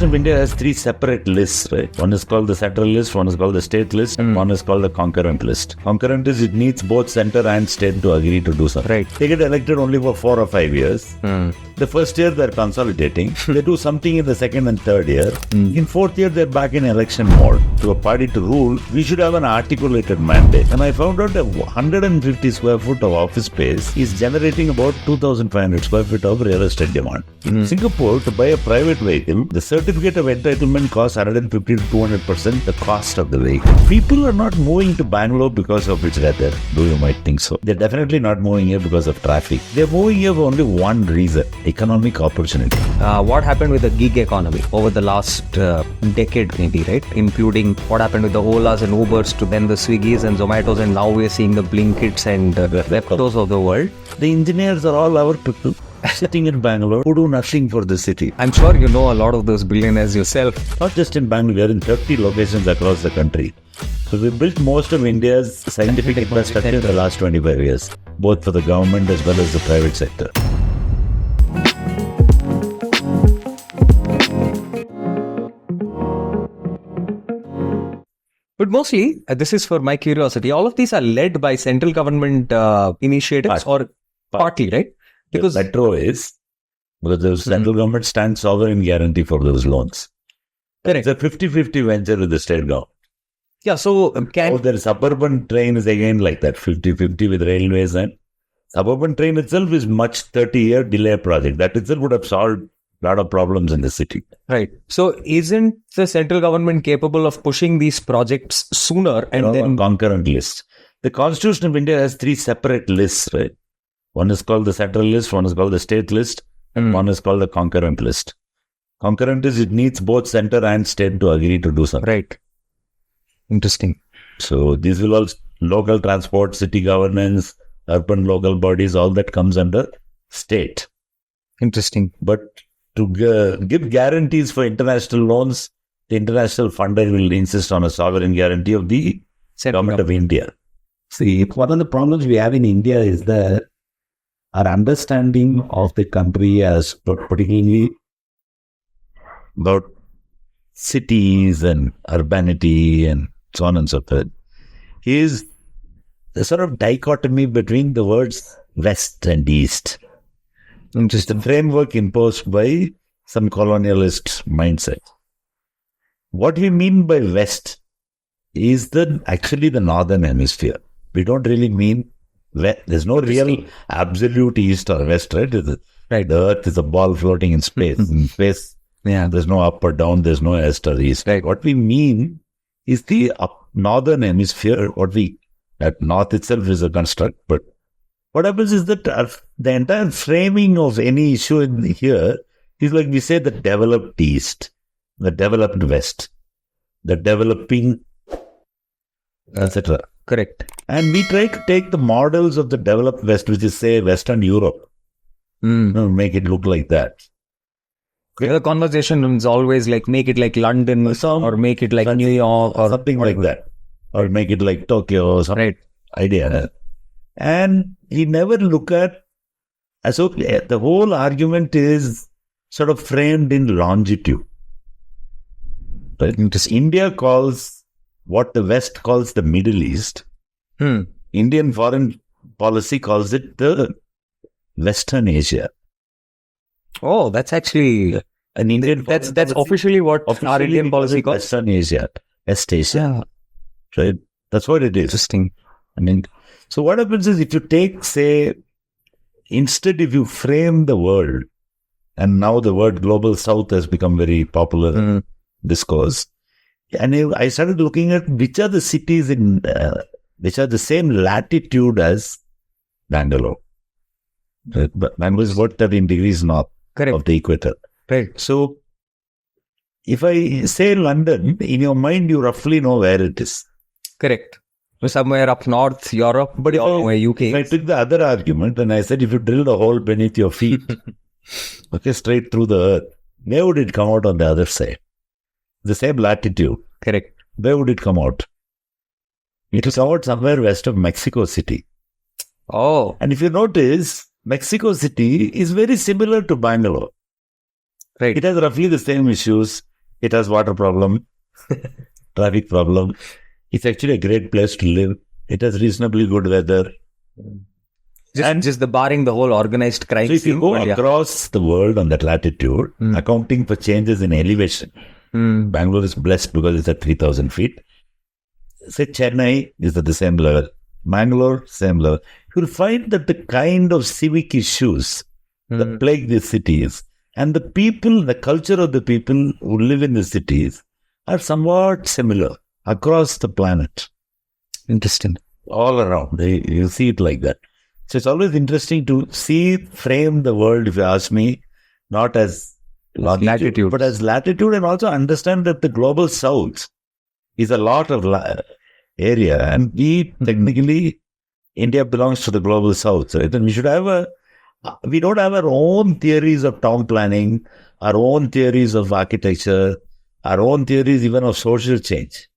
Constitution of India has three separate lists, right? One is called the central list, one is called the state list, and one is called the concurrent list. Concurrent is it needs both center and state to agree to do something. Right. They get elected only for 4 or 5 years. The first year they're consolidating. They do something in the second and third year. In fourth year they're back in election mode. To a party to rule, we should have an articulated mandate. And I found out that 150 square foot of office space is generating about 2,500 square feet of real estate demand. In Singapore, to buy a private vehicle, the certificate of entitlement costs 150 to 200% the cost of the vehicle. People are not moving to Bangalore because of its weather, though you might think so. They're definitely not moving here because of traffic. They're moving here for only one reason: economic opportunity. What happened with the gig economy over the last decade, maybe, right? Including what happened with the Olas and Ubers to then the Swiggis and Zomatos, and now we're seeing the Blinkits and Reptos of the world. The engineers are all our people sitting in Bangalore who do nothing for the city. I'm sure you know a lot of those billionaires yourself. Not just in Bangalore, we are in 30 locations across the country. So we built most of India's scientific infrastructure in the last 25 years, both for the government as well as the private sector. But mostly, this is for my curiosity, all of these are led by central government initiatives or partly, right? Because metro is, because the central government stands sovereign guarantee for those loans. Correct. It's a 50-50 venture with the state government. Yeah, so the suburban train is again like that, 50-50 with railways, and suburban train itself is much 30-year delay project. That itself would have solved a lot of problems in the city. Right. So isn't the central government capable of pushing these projects sooner and then concurrent lists? The Constitution of India has three separate lists, right? One is called the central list, one is called the state list, and one is called the concurrent list. Concurrent is it needs both center and state to agree to do something. Right. Interesting. So these will all local transport, city governance, urban local bodies, all that comes under state. Interesting. But to give guarantees for international loans, the international funder will insist on a sovereign guarantee of the government of India. See, one of the problems we have in India is that our understanding of the country as particularly about cities and urbanity and so on and so forth is the sort of dichotomy between the words West and East. Just the framework imposed by some colonialist mindset. What we mean by West is actually the northern hemisphere. We don't really mean there's no real absolute East or West, right? Right. The Earth is a ball floating in space. In space, there's no up or down, there's no West or East. Right. What we mean is the northern hemisphere. That north itself is a construct, but what happens is that the entire framing of any issue in here is like we say the developed East, the developed West, the developing, etc. Correct. And we try to take the models of the developed West, which is say Western Europe, make it look like that. The conversation is always like make it like London or make it like New York or something like that, or make it like Tokyo or some idea. And he never look at, so the whole argument is sort of framed in longitude. Right? India calls what the West calls the Middle East. Indian foreign policy calls it the Western Asia. Oh, that's actually an Indian. That's officially what our Indian policy calls Western Asia, West Asia. Right? That's what it is. Interesting. So what happens is if you take, say, instead if you frame the world, and now the word Global South has become very popular discourse, and I started looking at which are the cities which are the same latitude as Bangalore. But Bangalore is about 13 degrees north of the equator. Right. So if I say London, in your mind you roughly know where it is. Correct. Somewhere up north, Europe, but UK. If I took the other argument and I said if you drilled a hole beneath your feet, straight through the earth, where would it come out on the other side? The same latitude. Correct. Where would it come out? It will come out somewhere west of Mexico City. Oh. And if you notice, Mexico City is very similar to Bangalore. Right. It has roughly the same issues. It has water problem, traffic problem. It's actually a great place to live. It has reasonably good weather. Just the barring the whole organized crime. So if you scene, go but yeah. across the world on that latitude, accounting for changes in elevation, Bangalore is blessed because it's at 3,000 feet. Say Chennai is at the same level. Bangalore, same level. You'll find that the kind of civic issues that plague these cities and the people, the culture of the people who live in the cities are somewhat similar across the planet. Interesting. All around. You see it like that. So it's always interesting to frame the world, if you ask me, not as Latitude, but as latitude, and also understand that the global south is a lot of area, and technically, India belongs to the global south, right? And we don't have our own theories of town planning, our own theories of architecture, our own theories even of social change.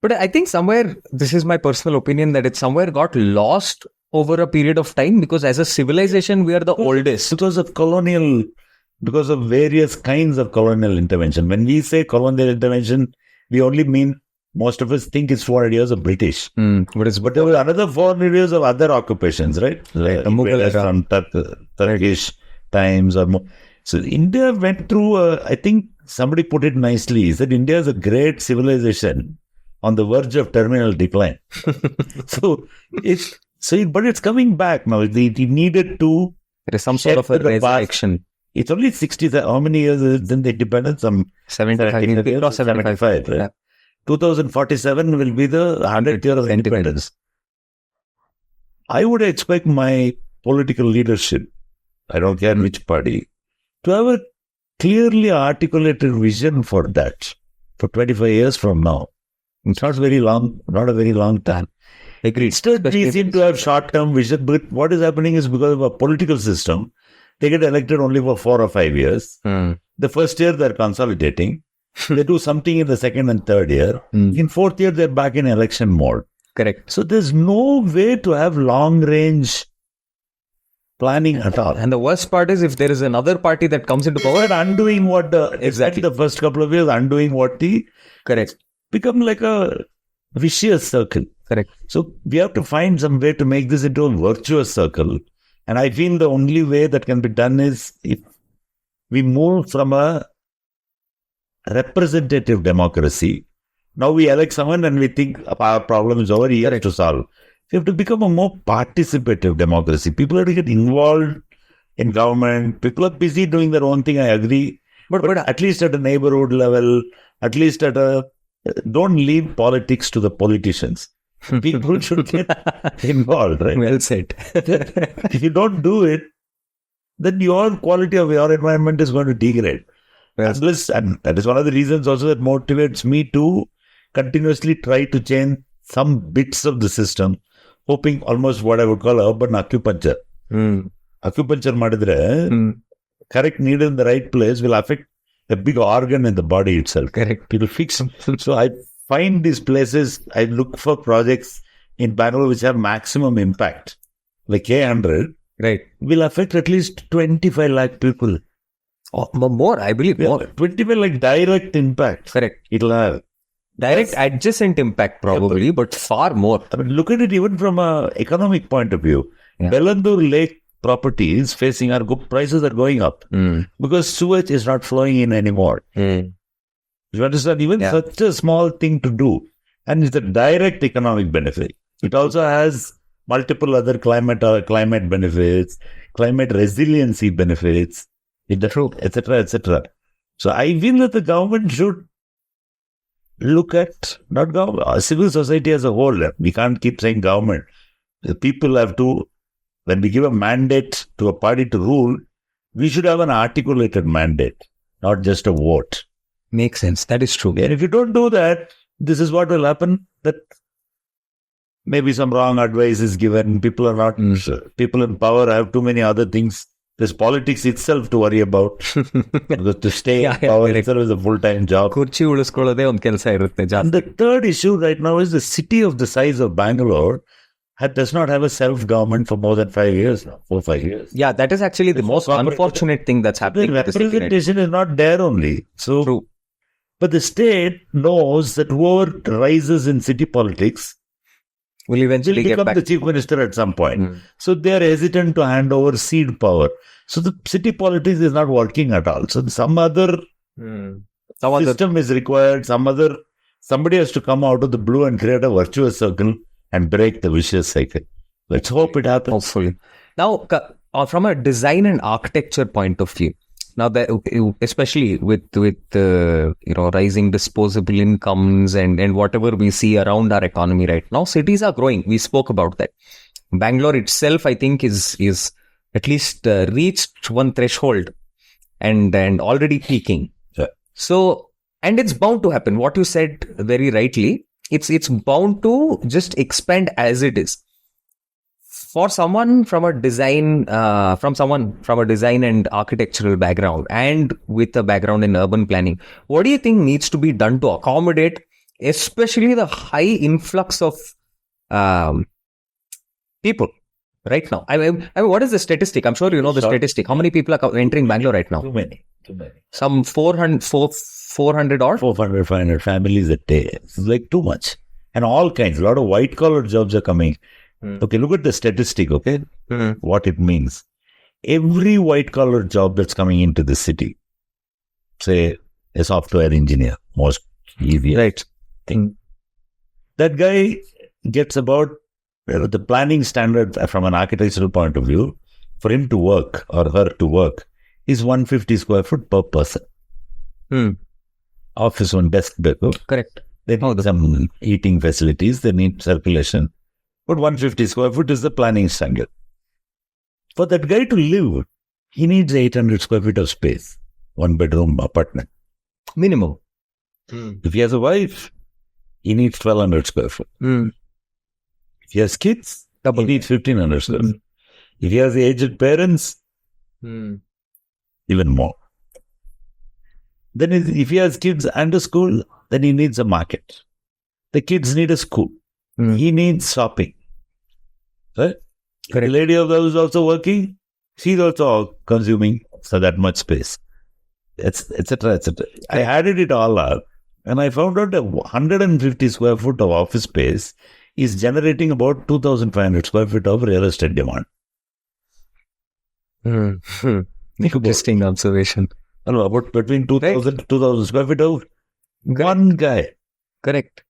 But I think somewhere, this is my personal opinion, that it somewhere got lost over a period of time, because as a civilization, we are the oldest. Because of various kinds of colonial intervention. When we say colonial intervention, we only mean, most of us think it's 400 years of British. But there was another 400 years of other occupations, right? Like the Mughal era. From Turkish times or more. So India went through, I think somebody put it nicely, he said India is a great civilization on the verge of terminal decline. But it's coming back now. It needed to. There is some sort of a resurrection. It's only 60. How many years since the independence? 75, right? Yeah. 2047 will be the 100th year of independence. I would expect my political leadership, I don't care which party, to have a clearly articulated vision for that for 25 years from now. It's not very long, not a very long time. Agreed. Instead, we seem to have short-term vision, but what is happening is because of a political system, they get elected only for 4 or 5 years. The first year, they're consolidating. They do something in the second and third year. In fourth year, they're back in election mode. Correct. So there's no way to have long-range planning at all. And the worst part is, if there is another party that comes into power, Undoing what Exactly. the first couple of years, undoing what correct. become like a vicious circle. Correct. So we have to find some way to make this into a virtuous circle. And I feel the only way that can be done is if we move from a representative democracy. Now we elect someone and we think our problem is over here to solve. We have to become a more participative democracy. People have to get involved in government. People are busy doing their own thing, I agree. But at least at a neighborhood level, at least don't leave politics to the politicians. People should get involved, right? Well said. If you don't do it, then your quality of your environment is going to degrade. Yes. And that is one of the reasons also that motivates me to continuously try to change some bits of the system, hoping almost what I would call urban acupuncture. Acupuncture madidre, correct needle in the right place will affect a big organ in the body itself. Correct. It will fix. So I find these places, I look for projects in Bangalore which have maximum impact. Like K100 Right. will affect at least 25 lakh people. Oh, more, I believe more. 25 like direct impact. Correct. It'll have. Direct adjacent impact probably, but far more. I mean, look at it even from an economic point of view. Yeah. Bellandur Lake properties facing our good prices are going up because sewage is not flowing in anymore. You understand? Even such a small thing to do, and it's a direct economic benefit. It also has multiple other climate benefits, climate resiliency benefits, etc., etc. So I feel that the government should look at not government, civil society as a whole. We can't keep saying government. The people have to. When we give a mandate to a party to rule, we should have an articulated mandate, not just a vote. Makes sense. That is true. And if you don't do that, this is what will happen, that maybe some wrong advice is given. People are not, people in power have too many other things. There's politics itself to worry about. Because to stay in power itself is a full-time job. ಕುರ್ಚಿ ಉಳಿಸ್ಕೊಳ್ಳೋದೇ ಒಂದು ಕೆಲಸ ಇರುತ್ತೆ And ಜಾಸ್ತಿ. the third issue right now is the city of the size of Bangalore does not have a self-government for more than 5 years now, 4-5 years. Yeah, that is actually the most unfortunate thing that's happening. The representation is not there only. So True. But the state knows that whoever rises in city politics will will eventually get become back. the chief minister at some point. So they are hesitant to hand over seed power. So the city politics is not working at all. So some other system is required. Somebody has to come out of the blue and create a virtuous circle and break the vicious cycle. Let's hope it happens. Hopefully. Now, from a design and architecture point of view, now that especially with rising disposable incomes and whatever we see around our economy right now, cities are growing. We spoke about that. Bangalore itself, I think, is at least reached one threshold and already peaking. Yeah. So, and it's bound to happen. What you said very rightly, it's bound to just expand as it is. For someone from a design and architectural background and with a background in urban planning, what do you think needs to be done to accommodate, especially the high influx of people right now? I mean, what is the statistic? I'm sure you know the statistic. How many people are entering Bangalore right now? Too many. Some 400 or 400, 500 families a day. It's like too much. And all kinds. A lot of white collar jobs are coming. Okay, look at the statistic, okay? What it means. Every white collar job that's coming into the city, say a software engineer, most easier thing. That guy gets about the planning standard from an architectural point of view, for him to work or her to work, is 150 square foot per person. Office one, desk, correct. They need some eating facilities, they need circulation. But 150 square foot is the planning standard. For that guy to live, he needs 800 square feet of space. 1 bedroom apartment. Minimum. If he has a wife, he needs 1200 square foot. If he has kids, he needs 1500 square foot. If he has aged parents, even more. Then if he has kids and a school, then he needs a market. The kids need a school. He needs shopping. Right? The lady of the house is also working. She's also consuming so that much space. Etc. etc. I added it all up and I found out that 150 square foot of office space is generating about 2,500 square feet of real estate demand. Interesting observation. About between 2,000 to 2,000 square feet of one guy. Correct.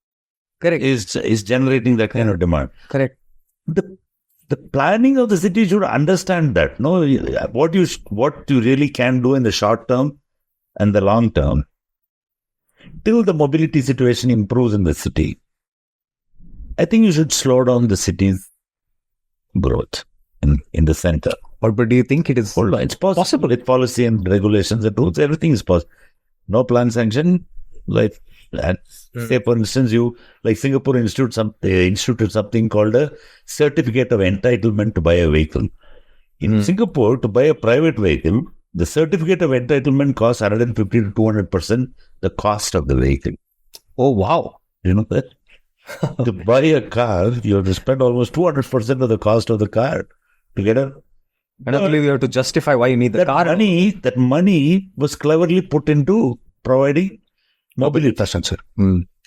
Is generating that kind of demand. Correct. The planning of the city should understand that. No, what you really can do in the short term and the long term, till the mobility situation improves in the city. I think you should slow down the city's growth in the center. But do you think it is It's possible with policy and regulations and rules. Everything is possible. No plan sanction, say for instance, Singapore instituted something called a certificate of entitlement to buy a vehicle. In Singapore, to buy a private vehicle, the certificate of entitlement costs 150 to 200% the cost of the vehicle. Oh wow! You know that? To buy a car, you have to spend almost 200% of the cost of the car to get a. And I believe you have to justify why you need the car. That money was cleverly put into providing mobility infrastructure.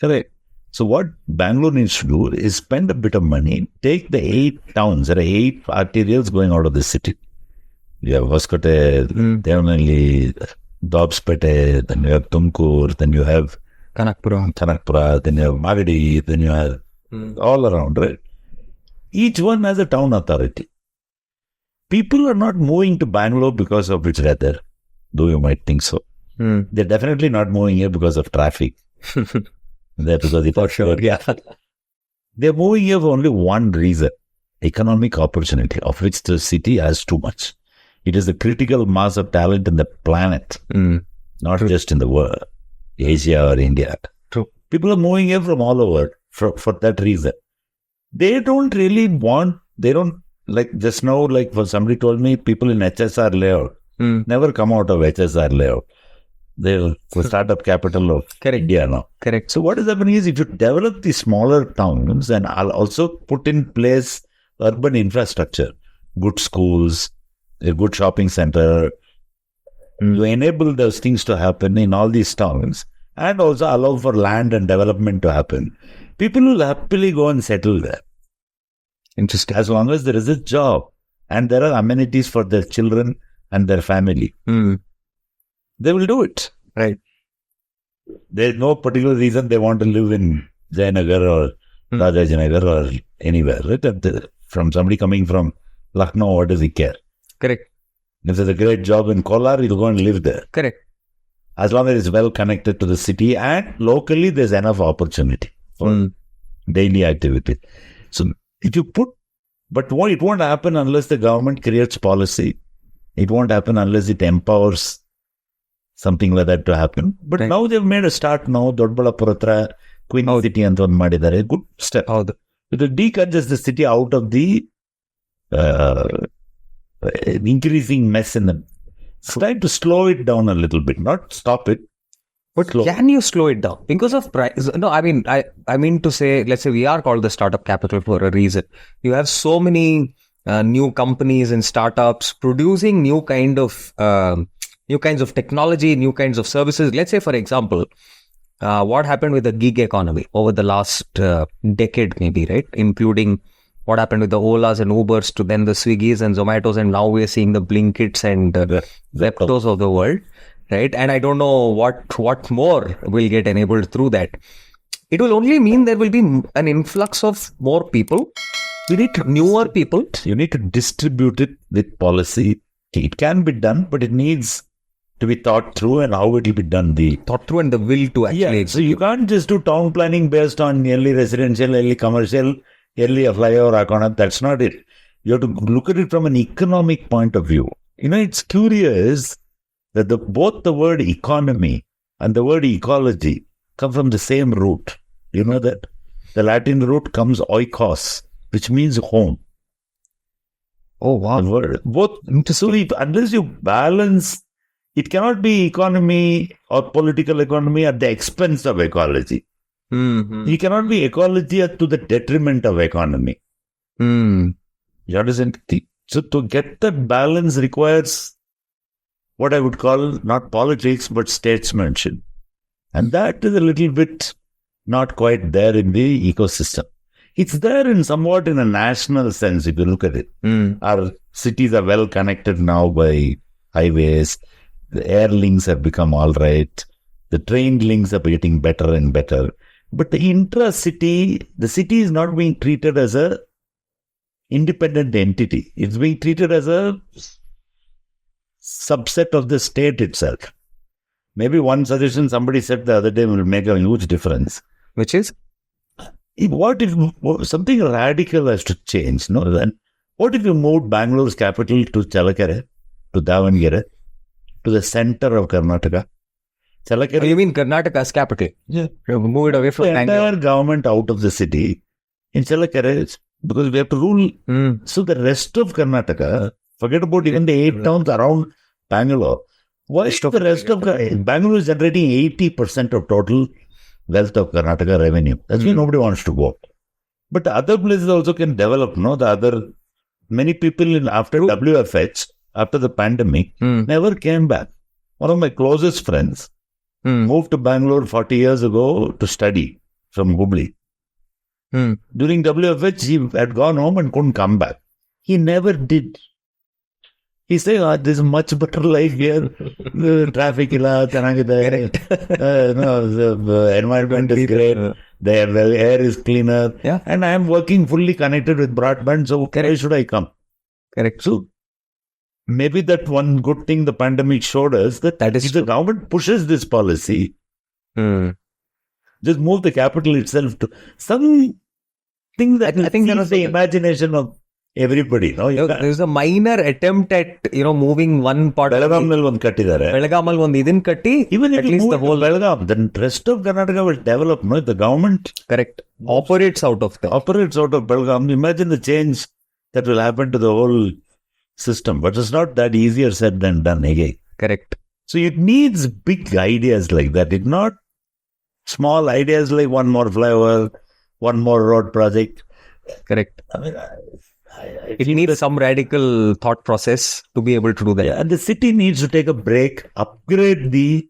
Correct. So what Bangalore needs to do is spend a bit of money, take the 8 towns. There are 8 arterials going out of the city. You have Hoskote, Devnali, Dobspete, then you have Tumkur, then you have Kanakpura, then you have Magadi, then you have all around, right? Each one has a town authority. People are not moving to Bangalore because of its weather, though you might think so. They're definitely not moving here because of traffic. They're moving here for only one reason: economic opportunity, of which the city has too much. It is the critical mass of talent in the planet, not just in the world, Asia or India. True. People are moving here from all over for that reason. They don't just now, for somebody told me, people in HSR layout never come out of HSR layout. They're the startup capital of India now. Correct. So what is happening is, if you develop the smaller towns and I'll also put in place urban infrastructure, good schools, a good shopping center, you enable those things to happen in all these towns, and also allow for land and development to happen, people will happily go and settle there. Interesting. As long as there is a job and there are amenities for their children and their family, they will do it. Right. There's no particular reason they want to live in Jayanagar or Rajajinagar or anywhere. Right? From somebody coming from Lucknow, what does he care? Correct. If there's a great job in Kolar, he'll go and live there. Correct. As long as it's well connected to the city and locally, there's enough opportunity for daily activity. So if you put, but it won't happen unless the government creates policy. It won't happen unless it empowers something like that to happen. But now they've made a start now. Dodballapur hatra Queen City ಅಂತ ಒಂದು ಮಾಡಿದ್ದಾರೆ. Good step. It will decongest the city out of the increasing mess in the. It's time to slow it down a little bit, not stop it. But can you slow it down? Because of price? No, I mean to say, let's say we are called the startup capital for a reason. You have so many new companies and startups producing new kinds of technology, new kinds of services. Let's say, for example, what happened with the gig economy over the last decade, maybe, right? Including what happened with the Olas and Ubers to then the Swiggies and Zomatos, and now we're seeing the Blinkits and Zeptos of the world. Right, and I don't know what more will get enabled through that. It will only mean there will be an influx of more people. You need newer people. You need to distribute it with policy. It can be done, but it needs to be thought through, and how it will be done. Thought through and the will to actually. So you can't just do town planning based on early residential, early commercial, early a flyover icon. That's not it. You have to look at it from an economic point of view. It's curious that both the word economy and the word ecology come from the same root. You know that? The Latin root comes oikos, which means home. Oh, wow. The word, both. So unless you balance, it cannot be economy or political economy at the expense of ecology. You cannot be ecology to the detriment of economy. You understand? So to get that balance requires what I would call not politics, but statesmanship. And that is a little bit not quite there in the ecosystem. It's there in somewhat in a national sense, if you look at it. Our cities are well connected now by highways. The air links have become all right. The train links are getting better and better. But the intra-city, the city is not being treated as a independent entity. It's being treated as a subset of the state itself. Maybe one suggestion somebody said the other day will make a huge difference. Which is? What if something radical has to change? No, then what if you moved Bangalore's capital to Chalakere, to Davangere, to the center of Karnataka? Chalakere. You mean Karnataka's capital? Yeah. Move it away from the Bangalore. Entire government out of the city in Chalakere, because we have to rule. So the rest of Karnataka, forget about even the 8 towns around Bangalore. Why is the rest of Bangalore is generating 80% of total wealth of Karnataka revenue? That's why nobody wants to go. But the other places also can develop. Many people after WFH, after the pandemic, never came back. One of my closest friends moved to Bangalore 40 years ago to study from Hubli. During WFH, he had gone home and couldn't come back. He never did. He said, there's a much better life here. The traffic illa, the environment is great. The air is cleaner. Yeah. And I am working fully connected with broadband, so why should I come? Correct. So maybe that one good thing the pandemic showed us, that is if the government pushes this policy, just move the capital itself to something that I think that was the imagination of everybody. There's a minor attempt at moving one part. Belgamal one kattidaare. Belgamal one idin katti. Even if at you least move the whole Belgaum, then rest of Karnataka will develop. No, the government operates out of Belgaum. Imagine the change that will happen to the whole system. But it's not that easier said than done again. Correct. So it needs big ideas like that. It's not small ideas like one more flyover, one more road project. Correct. It needs some radical thought process to be able to do that. Yeah, and the city needs to take a break, upgrade the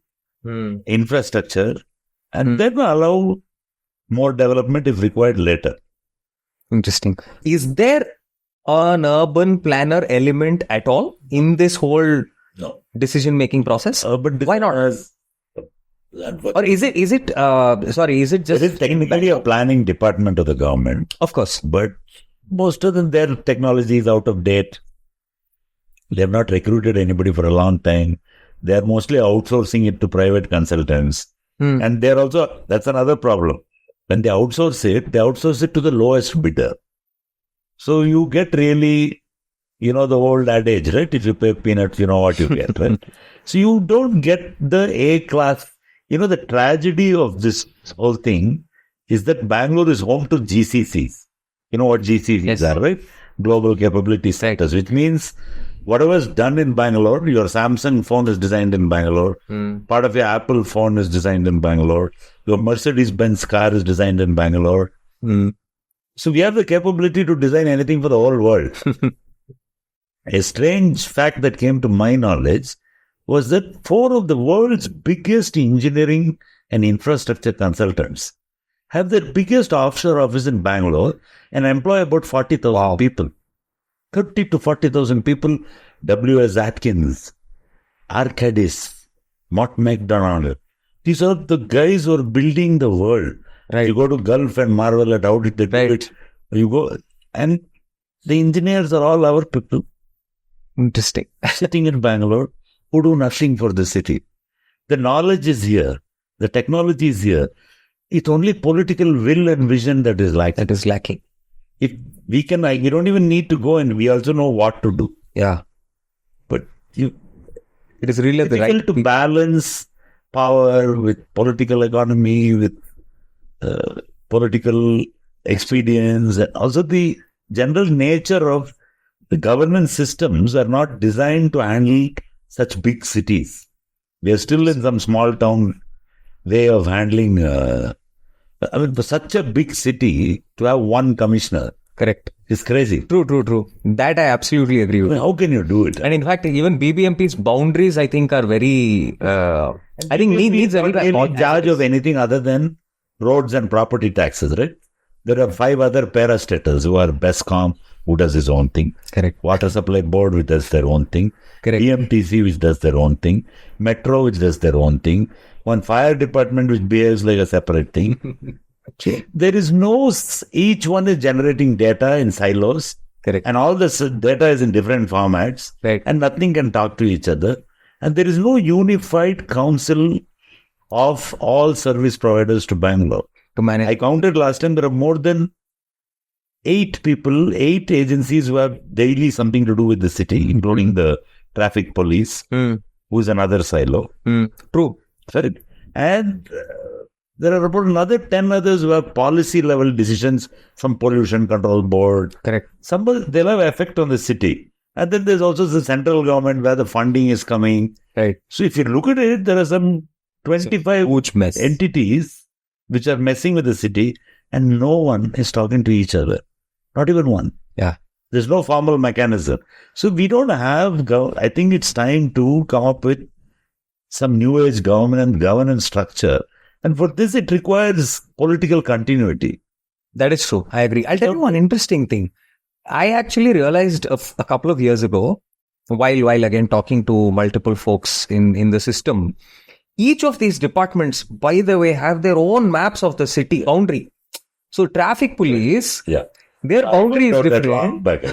infrastructure, and then allow more development if required later. Interesting. Is there an urban planner element at all in this whole decision-making process? Why not? Or is it just... It is technically a planning department of the government. Of course. But most of them, their technology is out of date. They have not recruited anybody for a long time. They are mostly outsourcing it to private consultants. And they're also, that's another problem. When they outsource it to the lowest bidder. So you get really, the old adage, right? If you pay peanuts, you know what you get, right? So you don't get the A class. The tragedy of this whole thing is that Bangalore is home to GCCs. You know what GCCs are, right? Global Capability Centers, which means whatever is done in Bangalore, your Samsung phone is designed in Bangalore. Part of your Apple phone is designed in Bangalore. Your Mercedes-Benz car is designed in Bangalore. So we have the capability to design anything for the whole world. A strange fact that came to my knowledge was that 4 of the world's biggest engineering and infrastructure consultants have their biggest offshore office in Bangalore and employ about 40,000 people. 30 to 40,000 people. W.S. Atkins, Arcadis, Mott MacDonald. These are the guys who are building the world. Right. You go to Gulf and marvel at how did they do it. You go, and the engineers are all our people. Interesting. Sitting in Bangalore, who do nothing for the city. The knowledge is here. The technology is here. It's only political will and vision that is lacking. If we can, you don't even need to go, and we also know what to do. Yeah. But it is really difficult to balance power with political economy, with political expedience, and also the general nature of the governance systems are not designed to handle such big cities. We are still in some small town way of handling. For such a big city to have one commissioner, correct, is crazy. True. That I absolutely agree with. How can you do it? And in fact, even BBMP's boundaries, I think, are very. I think needs a little in charge of anything other than roads and property taxes, right? There are 5 other parastatals who are BESCOM, who does his own thing. Correct. Water Supply Board, which does their own thing. Correct. EMTC, which does their own thing. Metro, which does their own thing. One fire department, which behaves like a separate thing. There is each one is generating data in silos. Correct. And all this data is in different formats. Right. And nothing can talk to each other. And there is no unified council of all service providers to Bangalore. To manage. I counted last time, there are more than 8 agencies who have daily something to do with the city, including the traffic police, who is another silo. True. Right. And there are about another 10 others who have policy level decisions, some pollution control board. Correct. They'll have effect on the city. And then there's also the central government where the funding is coming. Right. So if you look at it, there are some 25 entities which are messing with the city, and no one is talking to each other. Not even one. Yeah. There's no formal mechanism. So we don't have, I think it's time to come up with some new age governance structure. And for this, it requires political continuity. That is true. I agree. I'll tell you one interesting thing. I actually realized a couple of years ago, while again talking to multiple folks in the system, each of these departments, by the way, have their own maps of the city boundary. So traffic police, their boundary is different.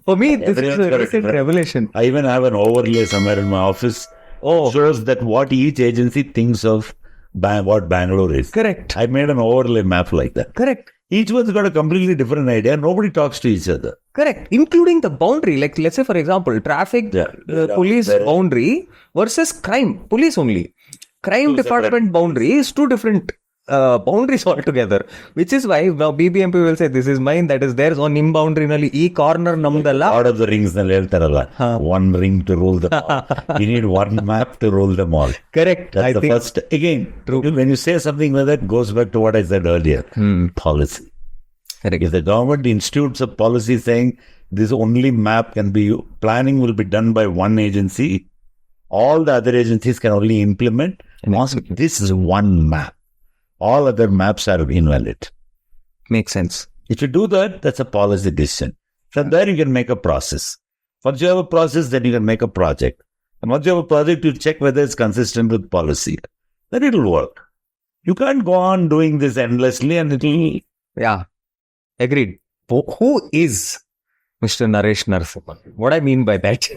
For me, this is a recent revelation. I even have an overlay somewhere in my office. Shows that what each agency thinks of what Bangalore is. Correct. I made an overlay map like that. Correct. Each one's got a completely different idea. Nobody talks to each other. Correct. Including the boundary. Like, let's say, for example, traffic police boundary versus crime police only. Crime department boundary is 2 different boundaries altogether. Which is why now BBMP will say, this is mine, that is theirs. On in boundary nali e corner namdala. Lord of the Rings nalli heltaralla. One ring to rule them all. You need one map to rule them all. Correct. That's the first. Again, when you say something like that, goes back to what I said earlier. Policy. Correct. If the government institutes a policy saying this only map can be, planning will be done by one agency, all the other agencies can only implement on this is one map. All other maps are invalid. Makes sense. If you do that, that's a policy decision. From there, you can make a process. Once you have a process, then you can make a project. And once you have a project, you check whether it's consistent with policy. Then it'll work. You can't go on doing this endlessly and it'll... Yeah, agreed. Who is Mr. Naresh Narasimhan? What I mean by that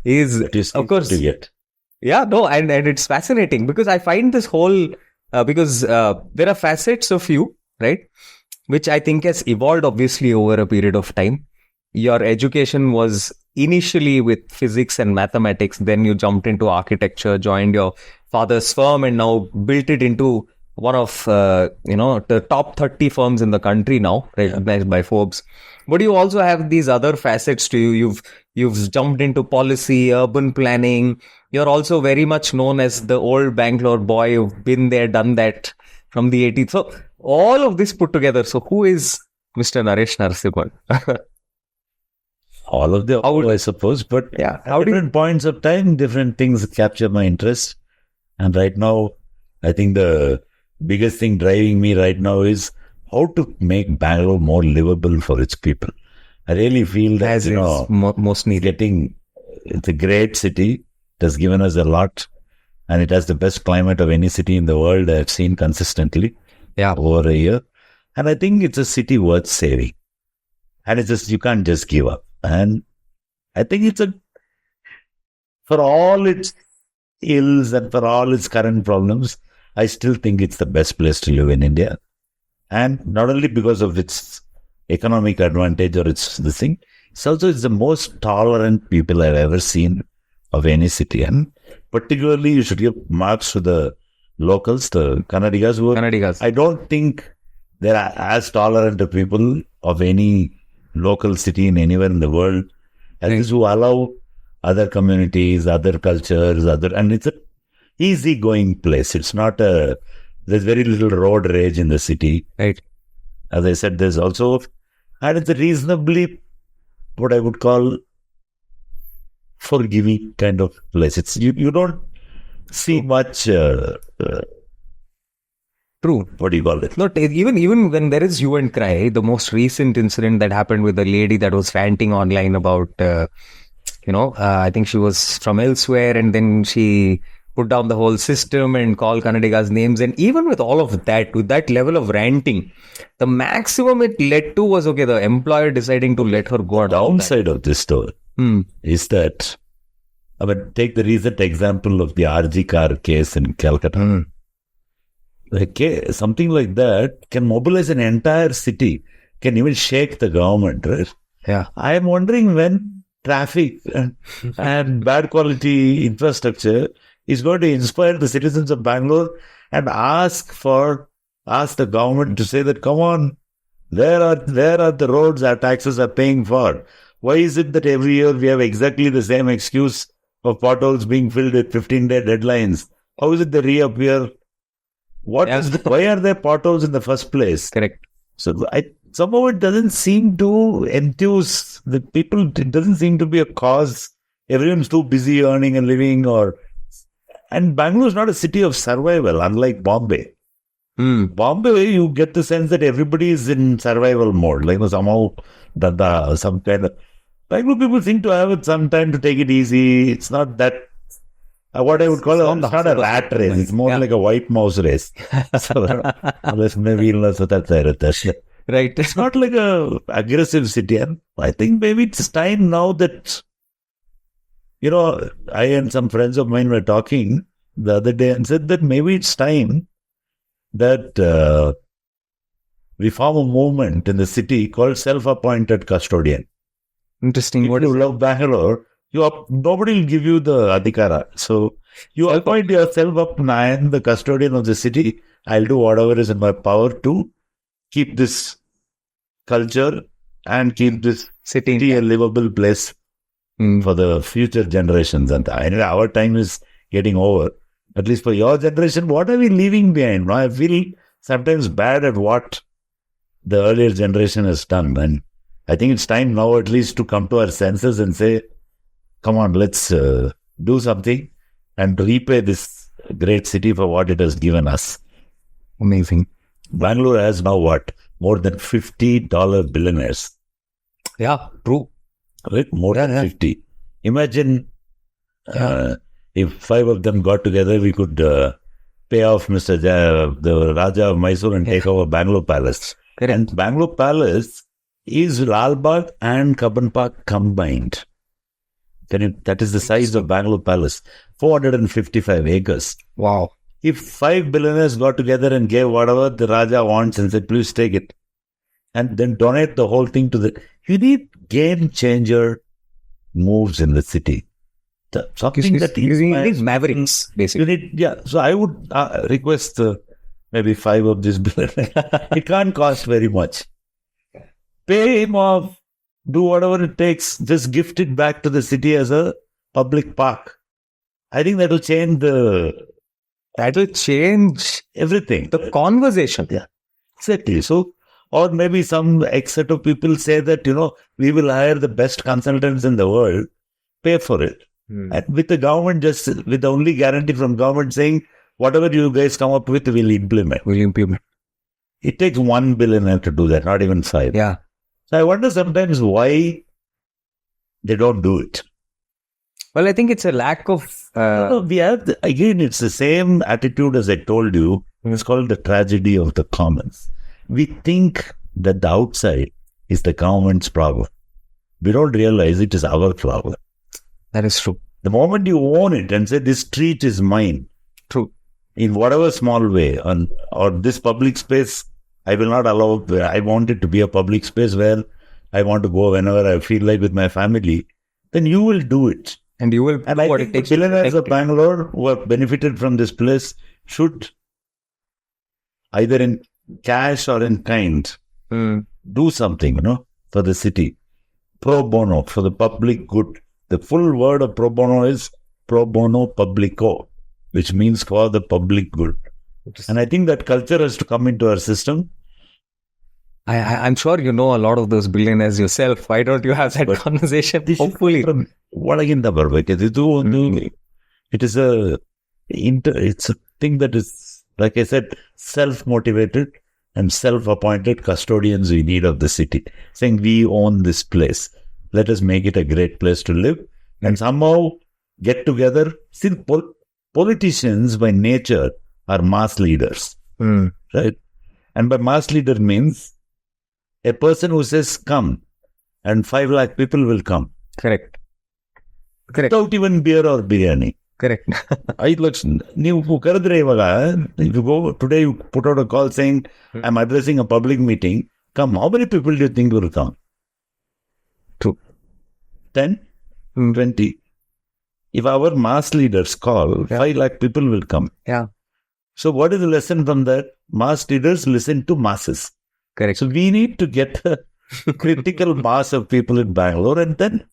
is, of course, to get. Yeah, no, and it's fascinating because I find this whole, because there are facets of you, right, which I think has evolved obviously over a period of time. Your education was initially with physics and mathematics, then you jumped into architecture, joined your father's firm, and now built it into one of the top 30 firms in the country now, recognized by Forbes. But you also have these other facets to you. You've jumped into policy, urban planning. You're also very much known as the old Bangalore boy. You've been there, done that from the 80s. So all of this put together. So who is Mr. Naresh Narasimhan? All of the above, I suppose. But yeah, at different points of time, different things capture my interest. And right now, I think the biggest thing driving me right now is how to make Bangalore more livable for its people. I really feel that, most needed. It's a great city. It has given us a lot. And it has the best climate of any city in the world I've seen consistently over a year. And I think it's a city worth saving. And it's just, you can't just give up. And I think for all its ills and for all its current problems, I still think it's the best place to live in India. And not only because of its economic advantage or it's the most tolerant people I've ever seen of any city. And particularly, you should give marks to the locals, the Kannadigas. I don't think there are as tolerant of people of any local city in anywhere in the world as these who allow other communities, other cultures, and it's an easygoing place. It's not there's very little road rage in the city. Right. As I said, there's also, and it's a reasonably, what I would call, forgiving kind of place. It's you don't see much. True. What do you call it? Not even when there is hue and cry. The most recent incident that happened with a lady that was ranting online about, I think she was from elsewhere, and then she put down the whole system and call Kannadigas names. And even with all of that, with that level of ranting, the maximum it led to was, the employer deciding to let her go. The downside of this story is that, take the recent example of the RG car case in Calcutta. Something like that can mobilize an entire city, can even shake the government, right? Yeah. I am wondering when traffic and bad quality infrastructure is going to inspire the citizens of Bangalore and ask the government to say that, come on, there are the roads our taxes are paying for. Why is it that every year we have exactly the same excuse of potholes being filled with 15-day deadlines? How is it they reappear? Why are there potholes in the first place? Correct. So somehow it doesn't seem to enthuse the people. It doesn't seem to be a cause. Everyone's too busy earning a living and Bangalore is not a city of survival, unlike Bombay. Bombay, you get the sense that everybody is in survival mode. Somehow, some kind of... Bangalore people seem to have some time to take it easy. It's not that... what I would call it's not a rat race. It's more like a white mouse race. Right. It's not like a aggressive city. And I think maybe it's time now that, I and some friends of mine were talking the other day and said that maybe it's time that we form a movement in the city called self-appointed custodian. Interesting. If you love Bangalore, nobody will give you the adhikara. So you appoint yourself up, I am the custodian of the city. I'll do whatever is in my power to keep this culture and keep this city a livable place for the future generations. And anyway, our time is getting over. At least for your generation, what are we leaving behind? I feel sometimes bad at what the earlier generation has done. And I think it's time now at least to come to our senses and say, come on, let's do something and repay this great city for what it has given us. Amazing. Bangalore has now what? More than $50 billionaires. Yeah, true. Right? More than 50. Imagine if 5 of them got together, we could pay off the Raja of Mysore and take over Bangalore Palace. Correct. And Bangalore Palace is Lalbagh and Cubbon Park combined. That is the size of Bangalore Palace. 455 acres. Wow. If 5 billionaires got together and gave whatever the Raja wants and said, please take it, and then donate the whole thing to you need game changer moves in the city. Something that you need mavericks, basically. So I would request maybe 5 of these billionaires. It can't cost very much. Pay him off. Do whatever it takes. Just gift it back to the city as a public park. I think that will change everything. The conversation. Yeah, exactly. So, or maybe some X set of people say that, we will hire the best consultants in the world, pay for it. And with the government, with the only guarantee from government saying, whatever you guys come up with, we'll implement. It takes 1 billionaire to do that, not even 5. Yeah. So I wonder sometimes why they don't do it. Well, I think it's a lack of... we have, it's the same attitude as I told you. It's called the tragedy of the commons. We think that the outside is the government's problem. We don't realize it is our problem. That is true. The moment you own it and say, this street is mine. True. In whatever small way, or this public space, I will not allow, I want it to be a public space where I want to go whenever I feel like with my family, then you will do it. And you will. And I think the billionaires of Bangalore who have benefited from this place should, either in cash or in kind, do something, for the city. Pro bono, for the public good. The full word of pro bono is pro bono publico, which means for the public good. And I think that culture has to come into our system. I'm sure you know a lot of those billionaires yourself. Why don't you have that conversation? Hopefully. It's a thing that is, like I said, self-motivated and self-appointed custodians we need of the city. Saying we own this place. Let us make it a great place to live. And somehow get together. See, politicians by nature are mass leaders. Right? And by mass leader means a person who says come and 5 lakh people will come. Correct. Without even beer or biryani. Correct. If you go today, you put out a call saying, I'm addressing a public meeting. Come, how many people do you think will come? 2. 10? 20? If our mass leaders call, 5 lakh people will come. Yeah. So what is the lesson from that? Mass leaders listen to masses. Correct. So we need to get a critical mass of people in Bangalore and then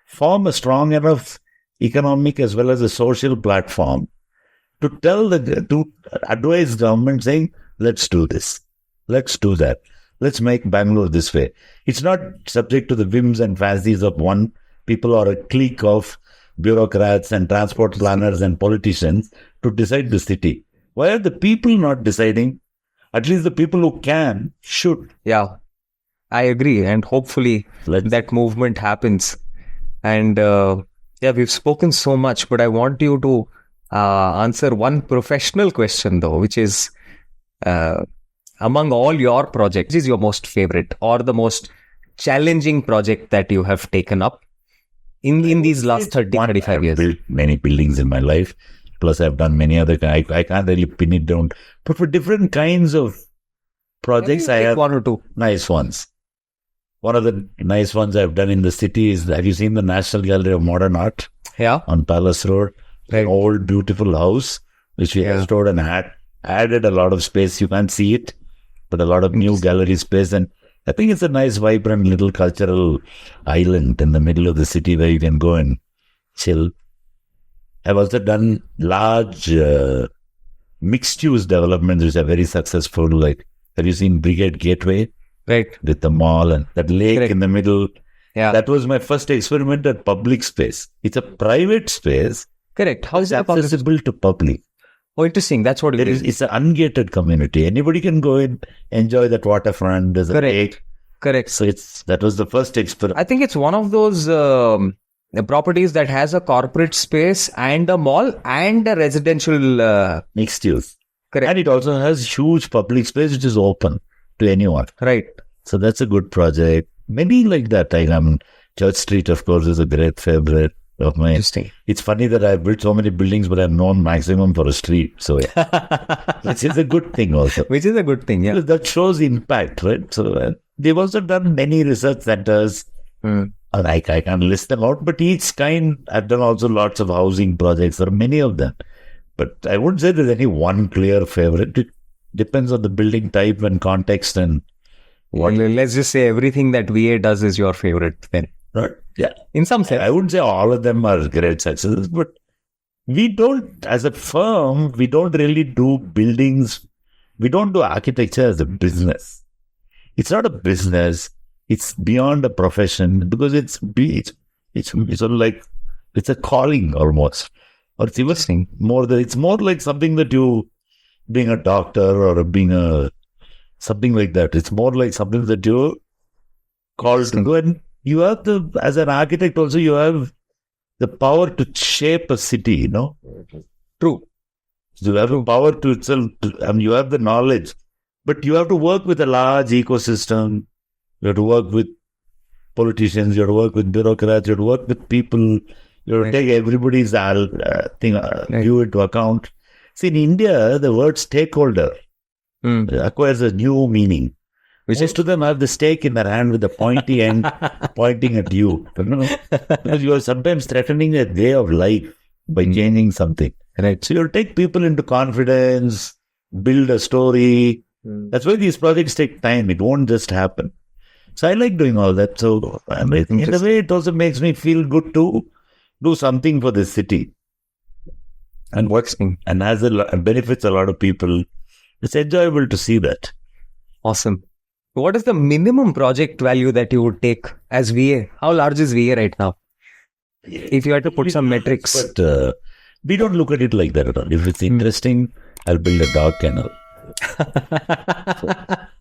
form a strong enough economic as well as a social platform to to advise government saying, let's do this, let's do that, let's make Bangalore this way. It's not subject to the whims and fancies of one people or a clique of bureaucrats and transport planners and politicians to decide the city. Why are the people not deciding? At least the people who can, should. Yeah, I agree. And hopefully that movement happens. And we've spoken so much, but I want you to answer one professional question though, which is among all your projects, which is your most favorite or the most challenging project that you have taken up in these last 35 years? I've built many buildings in my life. Plus, I've done many other. I can't really pin it down. But for different kinds of projects, I have 1 or 2 nice ones. One of the nice ones I've done in the city is, have you seen the National Gallery of Modern Art? Yeah. On Palace Road. Right. An old, beautiful house, which we restored and added a lot of space. You can't see it, but a lot of new gallery space. And I think it's a nice, vibrant little cultural island in the middle of the city where you can go and chill. I've also done large mixed-use developments which are very successful. Like, have you seen Brigade Gateway? Right. With the mall and that lake in the middle. Yeah. That was my first experiment at public space. It's a private space, Correct. How is It's it public? accessible to public. Oh, interesting. That's what it is. It's an ungated community. Anybody can go and enjoy that waterfront. There's a Correct. lake. Correct. So that was the first experiment. I think it's one of those properties that has a corporate space and a mall and a residential. Mixed use. Correct. And it also has huge public space which is open to anyone. Right. So that's a good project. Many like that. Church Street, of course, is a great favorite of mine. Interesting. It's funny that I've built so many buildings, but I've known maximum for a street. So which is a good thing also. Which is a good thing, yeah. Because that shows impact, right? So they've also done many research centers. I can't list them out, but each kind, I've done also lots of housing projects. There are many of them. But I wouldn't say there's any one clear favorite. It depends on the building type and context and what. Let's just say everything that VA does is your favorite then. Right? Yeah. In some sense. I wouldn't say all of them are great successes, but we don't, as a firm, we don't really do buildings. We don't do architecture as a business. It's not a business. It's beyond a profession because it's sort of like, it's a calling almost. Or it's even it's more like something that you, being a doctor or being something like that. It's more like something that you're called to do. And you have as an architect also, you have the power to shape a city, True. You have the power to itself, you have the knowledge, but you have to work with a large ecosystem. You have to work with politicians, you have to work with bureaucrats, you have to work with people, you have to take everybody's view into account. See, in India, the word stakeholder acquires a new meaning. Most of them have the stake in their hand with the pointy end pointing at you. Because you are sometimes threatening a way of life by changing something. Right. So you'll take people into confidence, build a story. That's why these projects take time. It won't just happen. So I like doing all that. So in a way, it also makes me feel good to do something for this city. And has benefits a lot of people. It's enjoyable to see that. Awesome. What is the minimum project value that you would take as VA? How large is VA right now? If you had to put some metrics. But we don't look at it like that at all. If it's interesting, I'll build a dog kennel.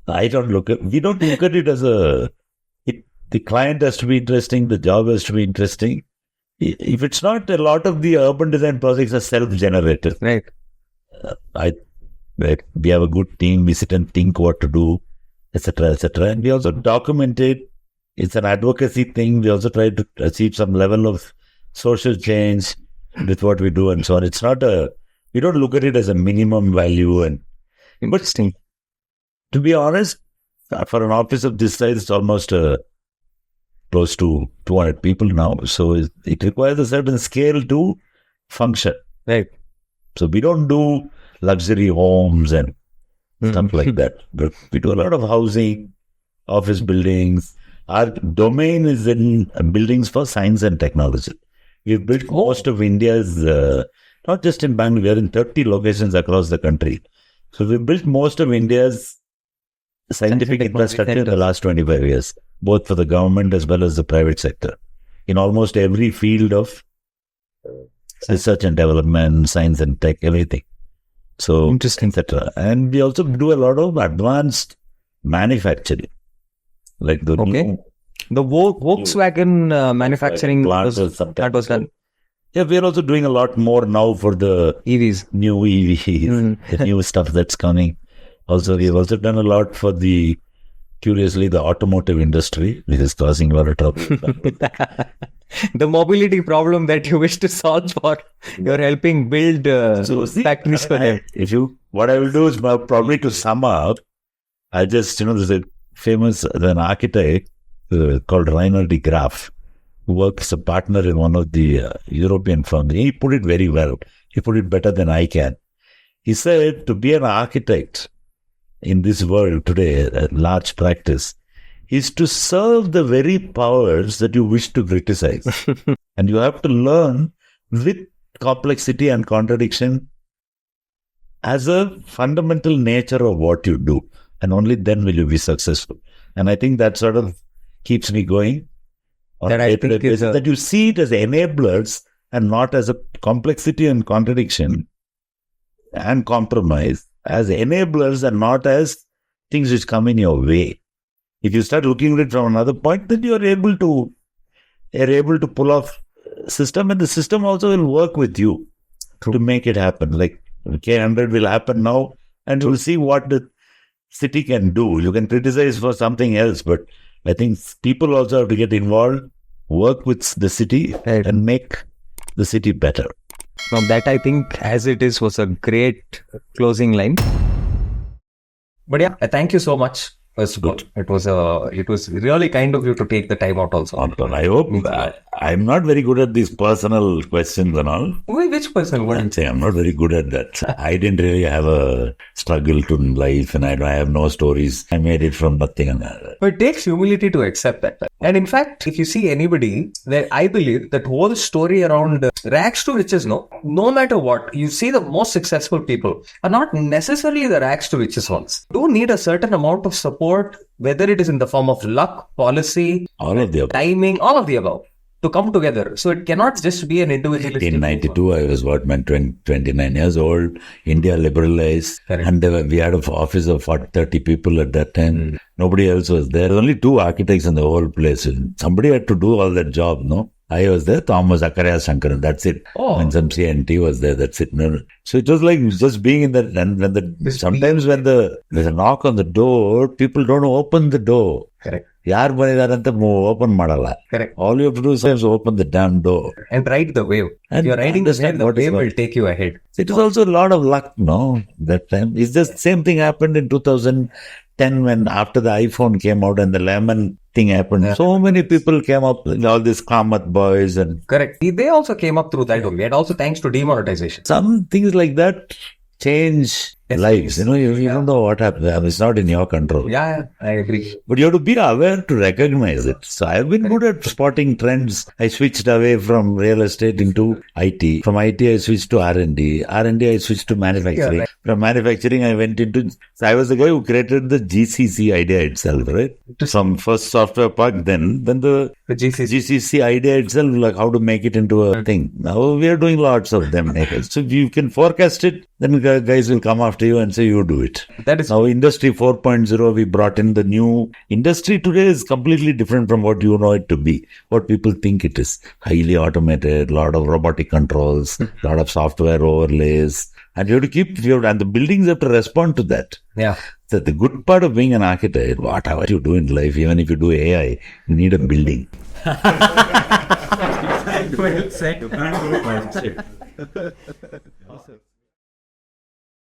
We don't look at it as the client has to be interesting, the job has to be interesting. If it's not, a lot of the urban design projects are self-generated. Right. We have a good team, we sit and think what to do, etc., etc. And we also document it. It's an advocacy thing. We also try to achieve some level of social change with what we do and so on. It's not we don't look at it as a minimum value. And Interesting. to be honest, for an office of this size, it's almost close to 200 people now. So it requires a certain scale to function. Right. So we don't do luxury homes and stuff like that. But we do a lot of housing, office buildings. Our domain is in buildings for science and technology. We've built most of India's, not just in Bangalore, we are in 30 locations across the country. So we've built most of India's scientific infrastructure in the last 25 years, both for the government as well as the private sector, in almost every field of research and development, science and tech, everything. So, interesting, etc. And we also do a lot of advanced manufacturing, like the Volkswagen manufacturing that was done. Yeah, we're also doing a lot more now for the EVs, new EVs, the new stuff that's coming. Also, we've also done a lot for the automotive industry, which is causing a lot of trouble. The mobility problem that you wish to solve for, you're helping build factories for them. What I will do is probably to sum up, there's a famous an architect called Rainer de Graaf, who works as a partner in one of the European firms. He put it very well. He put it better than I can. He said, to be an architect in this world today, a large practice, is to serve the very powers that you wish to criticize. And you have to learn with complexity and contradiction as a fundamental nature of what you do. And only then will you be successful. And I think that sort of keeps me going. That you see it as enablers and not as a complexity and contradiction and compromise, as enablers and not as things which come in your way. If you start looking at it from another point, then you're able to pull off system, and the system also will work with you to make it happen. Like K100 will happen now, and you'll see what the city can do. You can criticize for something else, but I think people also have to get involved, work with the city, and make the city better. Now that, I think, as it is, was a great closing line. But yeah, thank you so much. It was really kind of you to take the time out also. I hope. I'm not very good at these personal questions and all. Wait, which person? I'm saying I'm not very good at that. I didn't really have a struggle to life, and I have no stories. I made it from nothing. But it takes humility to accept that. And in fact, if you see anybody, that I believe that whole story around rags to riches, no matter what, you see the most successful people are not necessarily the rags to riches ones. Do need a certain amount of support, whether it is in the form of luck, policy, all of the above. Timing, all of the above, to come together. So it cannot just be an individualistic. In 92, I was 29 years old. India liberalized. Correct. And we had an office of 30 people at that time. Nobody else was there. There were only 2 architects in the whole place. Somebody had to do all that job, no? I was there, Thomas, Akarya, Shankaran, that's it. And some CNT was there, that's it. No. So it was like just being in that, and sometimes when there's a knock on the door, people don't open the door. Correct. ಯಾರು ಬಂದಿದ್ದಾರಂತ open ಮಾಡಲ್ಲ. All you have to do is open the damn door and ride the wave. And you're riding the wave, the wave will take you ahead. It was also a lot of luck, no? That time, it's just same thing happened in 2010 when after the iPhone came out and the lemon thing happened. Yeah. So many people came up, all these Kamat boys and correct. They also came up through that only, and also thanks to demonetization. Some things like that change lives. You don't know what happened. It's not in your control. Yeah, I agree. But you have to be aware to recognize it. So I've been good at spotting trends. I switched away from real estate into IT. From IT, I switched to R&D. R&D, I switched to manufacturing. Yeah, right. From manufacturing, I went into... So I was the guy who created the GCC idea itself, right? Some first software park, then the GCC idea itself, like how to make it into a thing. Now we are doing lots of them. So if you can forecast it, then guys will come after you and say you do it. That is now Industry 4.0. We brought in the new industry today is completely different from what you know it to be. What people think it is. Highly automated, lot of robotic controls, lot of software overlays, and you have to and the buildings have to respond to that. Yeah. So the good part of being an architect, whatever you do in life, even if you do AI, you need a building. Well said. Awesome.